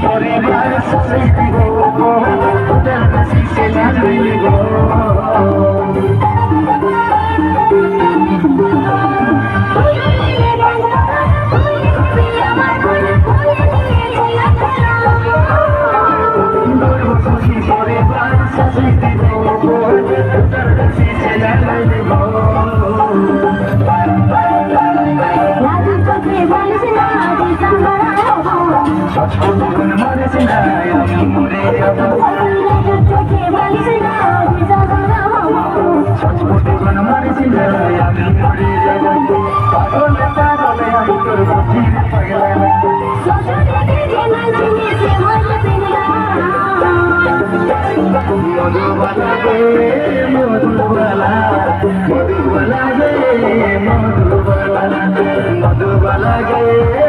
পরিবার সবাই দিব তোদের কাছে সে লাগাইলে গো পরিবার সবাই দিব তোদের কাছে সে লাগাইলে গো সচেতন মরেছে না আমি মরে যাব সচেতন মরেছে না আমি মরে যাব পাগলে পাগলে আমি তোর বুঝি পাগলে মধুবালা গে মধুবালা মধুবালা গে মধুবালা মধুবালা গে